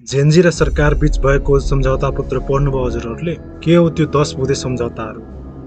Gen Z र सरकार बीच भएको सम्झौता पत्र पढ्नुभयो हजुरहरूले? के हो त्यो 10 बुँदे सम्झौताहरू?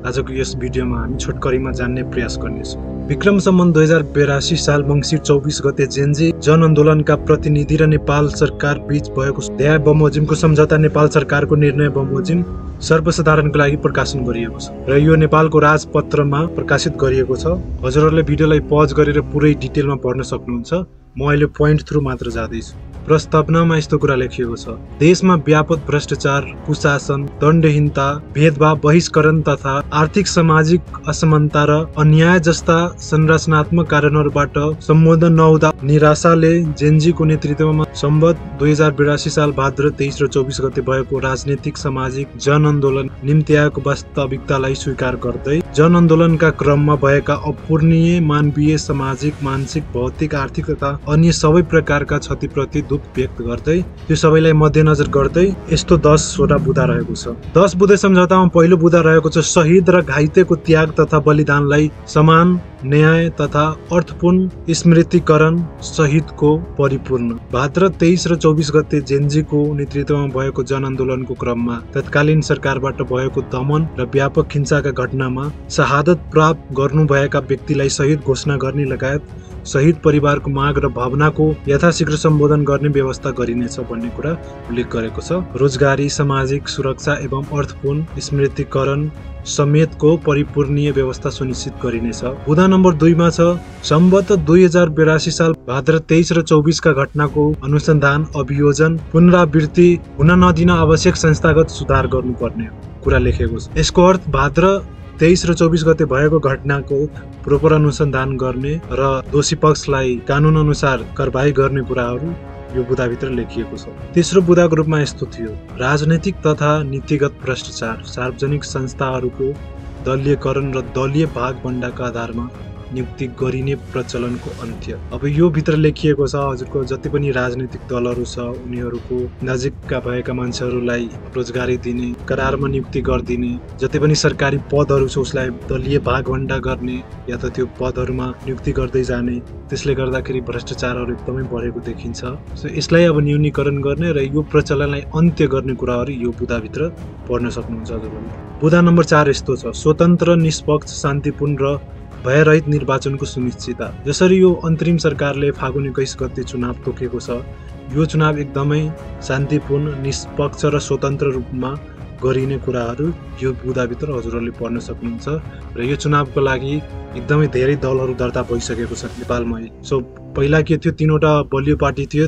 आजको यस भिडियोमा हामी छोटकरीमा जान्ने प्रयास गर्नेछौँ। विक्रम सम्वत 2082 साल मङ्सिर 24 गते जेन्जी जनआन्दोलनका प्रतिनिधि र नेपाल सरकार बीच भएको न्याय बमोजिमको सम्झौता नेपाल सरकारको निर्णय बमोजिम सर्वसाधारणको लागि प्रकाशन गरिएको छ र यो नेपालको राजपत्रमा प्रकाशित गरिएको छ। हजुरहरूले भिडियोलाई पज गरेर पुरै डिटेलमा पढ्न सक्नुहुन्छ। म अहिले पोइन्ट थ्रु मात्र जाँदैछु। प्रस्तावनामा यस्तो कुरा लेखिएको छ: देशमा व्यापक भ्रष्टाचार, कुशासन, दण्डहीनता, भेदभाव, बहिष्करण तथा आर्थिक सामाजिक असमानता र अन्याय जस्ता संरचनात्मक कारणहरूबाट सम्बोधन नहुँदा निराशाले जेन्जीको नेतृत्वमा सम्वत 2082 साल भाद्र 23 र 24 गते भएको राजनीतिक सामाजिक जनआन्दोलन निम्ति आएको वास्तविकतालाई स्वीकार गर्दै जनआन्दोलनका क्रममा भएका अपूरणीय मानवीय, सामाजिक, मानसिक, भौतिक, आर्थिक तथा अन्य सबै प्रकारका क्षतिप्रति दुःख व्यक्त गर्दै त्यो सबैलाई मध्यनजर गर्दै यस्तो 10 वटा बुँदा रहेको छ। 10 बुँदे सम्झौतामा पहिलो बुँदा रहेको छ: शहीद र घाइतेको त्याग तथा बलिदानलाई समान न्याय तथा अर्थपूर्ण स्मृतिकरण सहितको परिपूर्ण। भाद्र 23 र 24 गते जेन्जीको नेतृत्वमा भएको जनआन्दोलनको क्रममा तत्कालीन सरकारबाट भएको दमन र व्यापक हिंसाका घटनामा शहादत प्राप्त गर्नुभएका व्यक्तिलाई शहीद घोषणा गर्ने लगायत शहीद परिवारको माग र भावनाको यथाशीघ्र सम्बोधन गर्ने व्यवस्था गरिनेछ भन्ने कुरा उल्लेख गरेको छ। रोजगारी, सामाजिक सुरक्षा एवं अर्थपूर्ण स्मृतिकरण समेतको परिपूर्णीय व्यवस्था सुनिश्चित गरिनेछ। बुँदा नम्बर 2 मा छ: सम्वत 2082 साल भाद्र 23 र 24 का घटनाको अनुसन्धान, अभियोजन, पुनरावृत्ति हुन नदिन आवश्यक संस्थागत सुधार गर्नुपर्ने कुरा लेखेको छ। यसको अर्थ भाद्र 23 र 24 गते भएको घटनाको प्रोपर अनुसन्धान गर्ने र दोषी पक्षलाई कानुन अनुसार कारबाही गर्ने कुराहरू यो बुँदाभित्र लेखिएको छ। तेस्रो बुँदाको रूपमा यस्तो थियो: राजनैतिक तथा नीतिगत भ्रष्टाचार, सार्वजनिक संस्थाहरूको दलीयकरण र दलीय भागभण्डाका आधारमा नियुक्ति गरिने प्रचलनको अन्त्य। अब यो भित्र लेखिएको छ हजुरको जति पनि राजनीतिक दलहरू छ उनीहरूको नजिकका भएका मान्छेहरूलाई रोजगारी दिने, करारमा नियुक्ति गरिदिने, जति पनि सरकारी पदहरू छ उसलाई दलीय भागभण्डा गर्ने या त त्यो पदहरूमा नियुक्ति गर्दै जाने। त्यसले गर्दाखेरि भ्रष्टाचारहरू एकदमै बढेको देखिन्छ। सो यसलाई अब न्यूनीकरण गर्ने र यो प्रचलनलाई अन्त्य गर्ने कुराहरू यो बुँदाभित्र पढ्न सक्नुहुन्छ हजुरहरूले। बुँदा नम्बर 4 यस्तो छ: स्वतन्त्र, निष्पक्ष, शान्तिपूर्ण र भयरहित निर्वाचनको सुनिश्चितता। जसरी यो अन्तरिम सरकारले फागुन 21 गते चुनाव तोकेको छ, यो चुनाव एकदमै शान्तिपूर्ण, निष्पक्ष र स्वतन्त्र रूपमा गरिने कुराहरू यो बुँदाभित्र हजुरहरूले पढ्न सक्नुहुन्छ। र यो चुनावको लागि एकदमै धेरै दलहरू दर्ता भइसकेको छ नेपालमा। सो पहिला के थियो, 3वटा बलियो पार्टी थियो,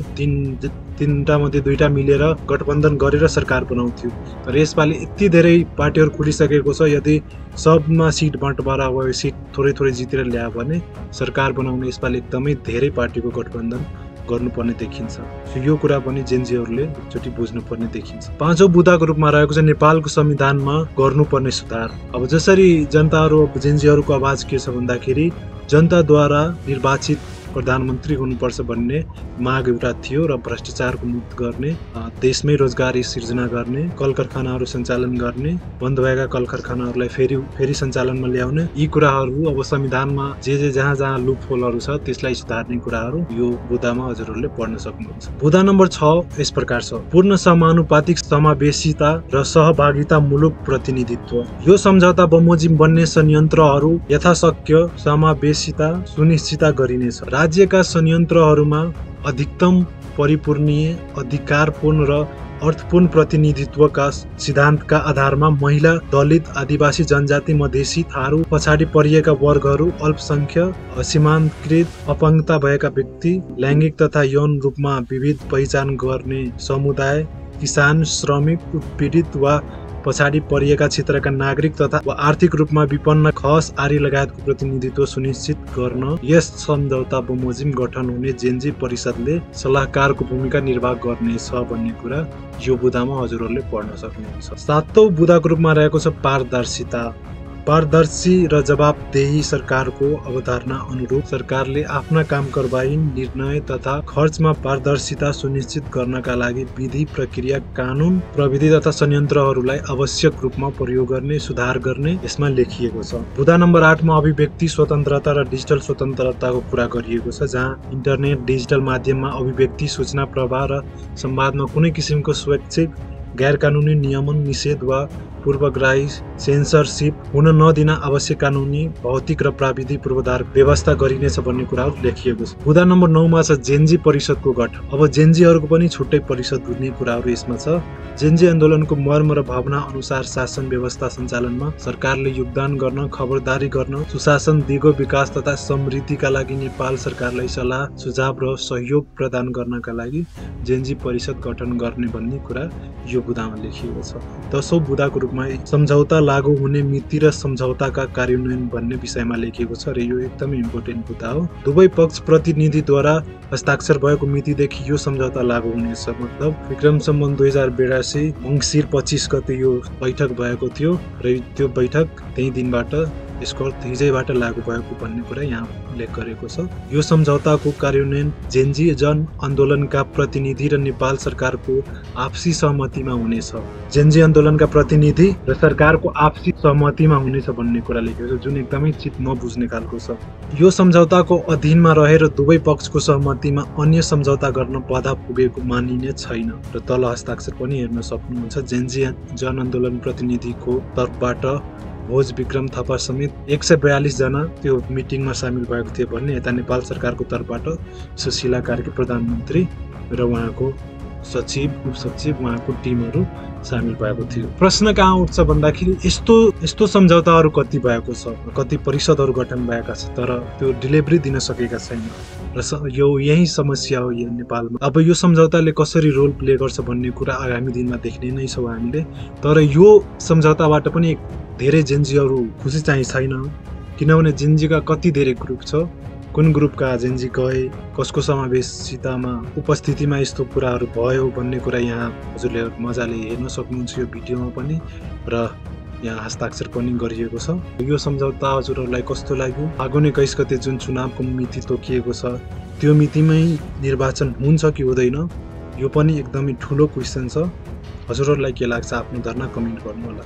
तीनटा मध्ये 2टा मिलेर गठबन्धन गरेर सरकार बनाउँथ्यो। तर यसपालि यति धेरै पार्टीहरू खुलिसकेको छ, यदि सबमा सिट बाँडफाँडा भयो, सिट थोरै थोरै जितेर ल्यायो भने सरकार बनाउन यसपालि एकदमै धेरै पार्टीको गठबन्धन गर्नुपर्ने देखिन्छ। सो यो कुरा पनि जेन्जीहरूले एकचोटि बुझ्नुपर्ने देखिन्छ। 5औं बुँदाको रूपमा रहेको छ नेपालको संविधानमा गर्नुपर्ने सुधार। अब जसरी जनताहरू जेन्जीहरूको आवाज के छ भन्दाखेरि जनताद्वारा निर्वाचित प्रधानमन्त्री हुनुपर्छ भन्ने माग एउटा थियो र भ्रष्टाचारको मुक्त गर्ने, देशमै रोजगारी सिर्जना गर्ने, कल कारखानाहरू सञ्चालन गर्ने, बन्द भएका कल कारखानाहरूलाई फेरि सञ्चालनमा ल्याउने, यी कुराहरू अब संविधानमा जे जहाँ जहाँ लुप होलहरू छ त्यसलाई सुधार्ने कुराहरू यो बुँदामा हजुरहरूले पढ्न सक्नुहुन्छ। बुँदा नम्बर 6 यस प्रकार छ: पूर्ण समानुपातिक समावेशिता र सहभागितामूलक प्रतिनिधित्व। यो सम्झौता बमोजिम बन्ने संयन्त्रहरू यथाशक्य समावेशिता सुनिश्चित गरिनेछ। राज्यका संयन्त्रहरूमा अधिकतम परिपूर्णीय, अधिकारपूर्ण र अर्थपूर्ण प्रतिनिधित्वका सिद्धान्तका आधारमा महिला, दलित, आदिवासी, जनजाति, मधेसी, थारू, पछाडि परिएका वर्गहरू, अल्पसंख्यक, सीमान्तकृत, अपाङ्गता भएका व्यक्ति, लैङ्गिक तथा यौन रूपमा विविध पहिचान गर्ने समुदाय, किसान, श्रमिक, उत्पीडित वा पछाडि परिएका क्षेत्रका नागरिक तथा आर्थिक रूपमा विपन्न, खस, आर्य लगायतको प्रतिनिधित्व सुनिश्चित गर्न यस सम्झौता बमोजिम गठन हुने जेन्जी परिषदले सल्लाहकारको भूमिका निर्वाह गर्नेछ भन्ने कुरा यो बुँदामा हजुरहरूले पढ्न सक्नुहुन्छ। 7औं बुँदाको रूपमा रहेको छ पारदर्शिता। पारदर्शी र जवाबदेही सरकारको अवधारणा अनुरूप सरकारले आफ्ना काम कारबाही, निर्णय तथा खर्चमा पारदर्शिता सुनिश्चित गर्नका लागि विधि, प्रक्रिया, कानुन, प्रविधि तथा संयन्त्रहरूलाई आवश्यक रूपमा प्रयोग गर्ने, सुधार गर्ने यसमा लेखिएको छ। बुँदा नम्बर 8 मा अभिव्यक्ति स्वतन्त्रता र डिजिटल स्वतन्त्रताको कुरा गरिएको छ, जहाँ इन्टरनेट, डिजिटल माध्यममा अभिव्यक्ति, सूचना प्रवाह र संवादमा कुनै किसिमको स्वैच्छिक, गैरकानूनी नियमन, निषेध वा पूर्वग्राही सेन्सरसिप हुन नदिन आवश्यक कानुनी, भौतिक र प्राविधिक पूर्वाधार व्यवस्था गरिनेछ भन्ने कुराहरू लेखिएको छ। बुँदा नम्बर 9 मा छ जेन्जी परिषदको गठन। अब जेन्जीहरूको पनि छुट्टै परिषद हुने कुराहरू यसमा छ। जेन्जी आन्दोलनको मर्म र भावना अनुसार शासन व्यवस्था सञ्चालनमा सरकारले योगदान गर्न, खबरदारी गर्न, सुशासन, दिगो विकास तथा समृद्धिका लागि नेपाल सरकारलाई सल्लाह, सुझाव र सहयोग प्रदान गर्नका लागि जेन्जी परिषद गठन गर्ने भन्ने कुरा यो बुँदामा लेखिएको छ। 10औं बुँदाको रूपमा सम्झौता लागू हुने मिति र सम्झौताका कार्यान्वयन भन्ने विषयमा लेखिएको छ र यो एकदमै इम्पोर्टेन्ट बुँदा हो। दुवै पक्ष प्रतिनिधिद्वारा हस्ताक्षर भएको मितिदेखि यो सम्झौता लागू हुनेछ। मतलब विक्रम सम्वत 2082 मङ्सिर 25 गते यो बैठक भएको थियो र त्यो बैठक त्यही दिनबाट यसको अर्थ हिजैबाट लागू भएको भन्ने कुरा यहाँ उल्लेख गरेको छ। यो सम्झौताको कार्यान्वयन जेन्जी जन आन्दोलनका प्रतिनिधि र नेपाल सरकारको आपसी सहमतिमा हुनेछ। जेन्जी आन्दोलनका प्रतिनिधि र सरकारको आपसी सहमतिमा हुनेछ भन्ने कुरा लेखेको छ, जुन एकदमै चित नबुझ्ने खालको छ। यो सम्झौताको अधीनमा रहेर दुवै पक्षको सहमतिमा अन्य सम्झौता गर्न बाधा पुगेको मानिने छैन र तल हस्ताक्षर पनि हेर्न सक्नुहुन्छ। जेन्जी जन आन्दोलन प्रतिनिधिको तर्फबाट भोज विक्रम थापा समेत 142 जना त्यो मिटिङमा सामेल भएको थियो भन्ने यता नेपाल सरकारको तर्फबाट सुशीला कार्की प्रधानमन्त्री र उहाँको सचिव, उपसचिव, उहाँको टिमहरू सामेल भएको थियो। प्रश्न कहाँ उठ्छ भन्दाखेरि यस्तो सम्झौताहरू कति भएको छ, कति परिषदहरू गठन भएका छ, तर त्यो डेलिभरी दिन सकेका छैन र यही समस्या हो यो नेपालमा। अब यो सम्झौताले कसरी रोल प्ले गर्छ भन्ने कुरा आगामी दिनमा देख्ने नै छौँ हामीले। तर यो सम्झौताबाट पनि धेरै जेन्जीहरू खुसी चाहिँ छैन, किनभने जेन्जीका कति धेरै ग्रुप छ, कुन ग्रुपका जेन्जी गए, कसको समावेशितामा उपस्थितिमा यस्तो कुराहरू भयो भन्ने कुरा यहाँ हजुरले मजाले हेर्न सक्नुहुन्छ यो भिडियोमा पनि र यहाँ हस्ताक्षर पनि गरिएको छ। यो सम्झौता हजुरहरूलाई कस्तो लाग्यो? फागुन 21 गते जुन चुनावको मिति तोकिएको छ त्यो मितिमै निर्वाचन हुन्छ कि हुँदैन, यो पनि एकदमै ठुलो क्वेसन छ। हजुरहरूलाई के लाग्छ आफ्नो धारणा कमेन्ट गर्नु होला।